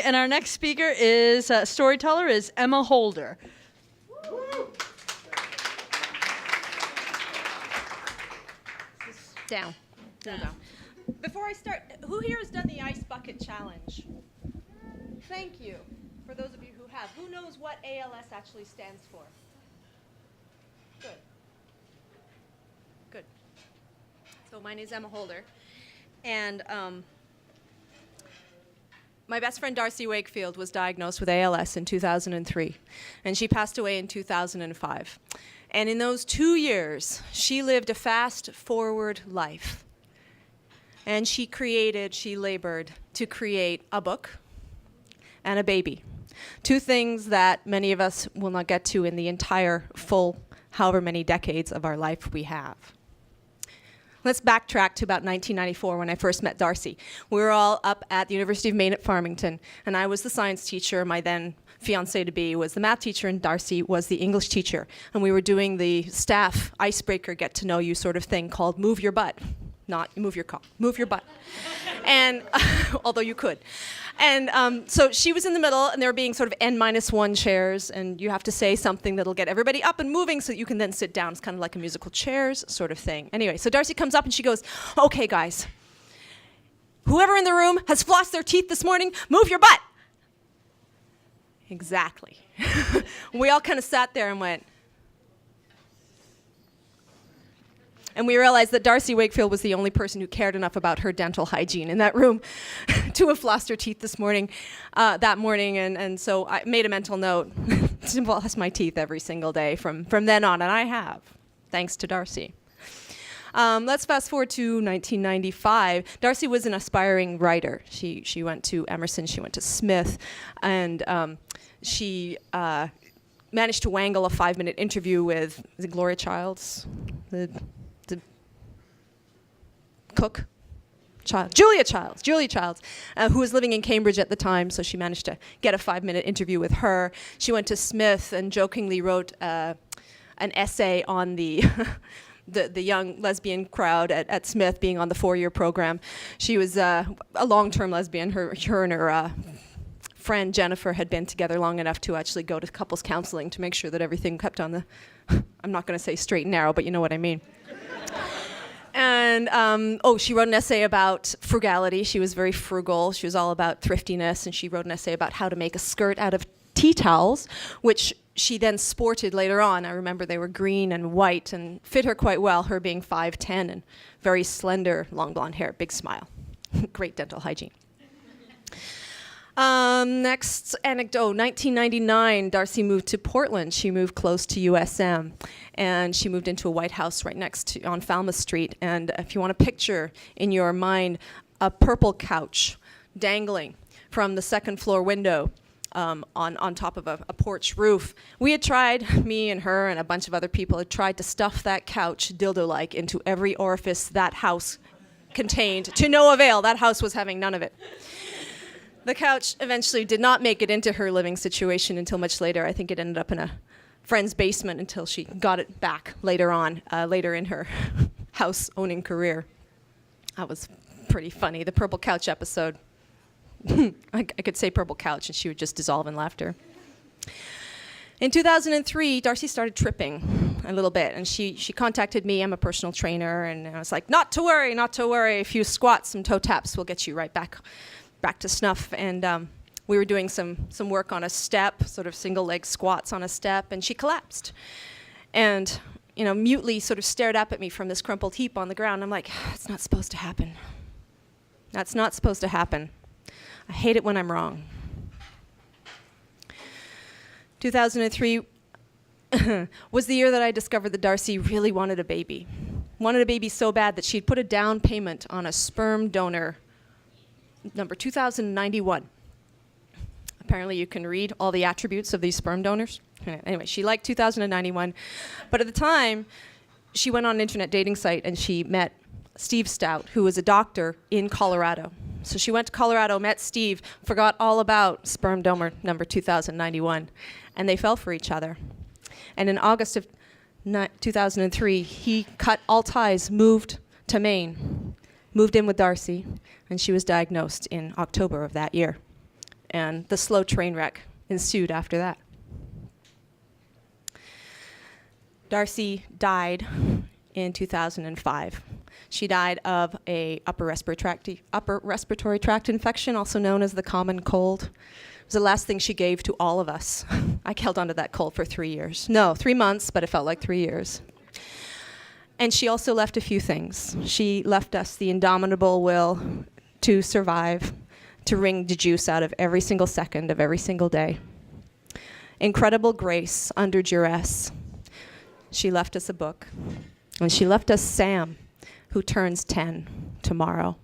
and our next speaker is storyteller is Emma Holder. Down. Before I start, who here has done the ice bucket challenge? Thank you. For those of you who have, who knows what ALS actually stands for? Good. So my name is Emma Holder, and my best friend Darcy Wakefield was diagnosed with ALS in 2003, and she passed away in 2005. And in those 2 years, she lived a fast-forward life. And she labored to create a book and a baby. Two things that many of us will not get to in the entire full, however many decades of our life we have. Let's backtrack to about 1994 when I first met Darcy. We were all up at the University of Maine at Farmington, and I was the science teacher. My then fiancé-to-be was the math teacher, and Darcy was the English teacher. And we were doing the staff icebreaker get-to-know-you sort of thing called Move Your Butt. Not move your move your butt. And although you could. And so she was in the middle, and there were being sort of N-1 chairs, and you have to say something that'll get everybody up and moving so that you can then sit down. It's kind of like a musical chairs sort of thing. Anyway, so Darcy comes up and she goes, "Okay, guys, whoever in the room has flossed their teeth this morning, move your butt." Exactly. We all kind of sat there and went. And we realized that Darcy Wakefield was the only person who cared enough about her dental hygiene in that room to have flossed her teeth that morning. And so I made a mental note to floss my teeth every single day from then on, and I have, thanks to Darcy. Let's fast forward to 1995. Darcy was an aspiring writer. She went to Emerson, she went to Smith, and she managed to wangle a 5-minute interview with Gloria Childs, the cook, Julia Childs, who was living in Cambridge at the time, so she managed to get a 5-minute interview with her. She went to Smith and jokingly wrote an essay on the the young lesbian crowd at Smith being on the 4-year program. She was a long-term lesbian. Her and her friend Jennifer had been together long enough to actually go to couples counseling to make sure that everything kept on the, I'm not going to say straight and narrow, but you know what I mean. And, she wrote an essay about frugality. She was very frugal. She was all about thriftiness, and she wrote an essay about how to make a skirt out of tea towels, which she then sported later on. I remember they were green and white and fit her quite well, her being 5'10" and very slender, long blonde hair, big smile. Great dental hygiene. Next anecdote, 1999, Darcy moved to Portland. She moved close to USM, and she moved into a White House right next to on Falmouth Street. And if you want to picture in your mind a purple couch dangling from the second floor window on top of a porch roof, we had tried, me and her and a bunch of other people had tried to stuff that couch dildo-like into every orifice that house contained, to no avail. That house was having none of it. The couch eventually did not make it into her living situation until much later. I think it ended up in a friend's basement until she got it back later on, later in her house-owning career. That was pretty funny, the purple couch episode. I could say purple couch and she would just dissolve in laughter. In 2003, Darcy started tripping a little bit, and she contacted me. I'm a personal trainer, and I was like, not to worry, a few squats, some toe taps will get you right back to snuff. And we were doing some work on a step, sort of single leg squats on a step, and she collapsed. And, mutely sort of stared up at me from this crumpled heap on the ground. I'm like, it's not supposed to happen. That's not supposed to happen. I hate it when I'm wrong. 2003 was the year that I discovered that Darcy really wanted a baby. Wanted a baby so bad that she'd put a down payment on a sperm donor number 2091. Apparently you can read all the attributes of these sperm donors. Anyway, she liked 2091. But at the time, she went on an internet dating site and she met Steve Stout, who was a doctor in Colorado. So she went to Colorado, met Steve, forgot all about sperm donor number 2091, and they fell for each other. And in August of 2003, he cut all ties, moved to Maine, moved in with Darcy, and she was diagnosed in October of that year. and the slow train wreck ensued after that. Darcy died in 2005. She died of a upper respiratory tract infection, also known as the common cold. It was the last thing she gave to all of us. I held on to that cold for 3 years. No, 3 months, but it felt like 3 years. And she also left a few things. She left us the indomitable will to survive, to wring the juice out of every single second of every single day. Incredible grace under duress. She left us a book. And she left us Sam, who turns 10 tomorrow.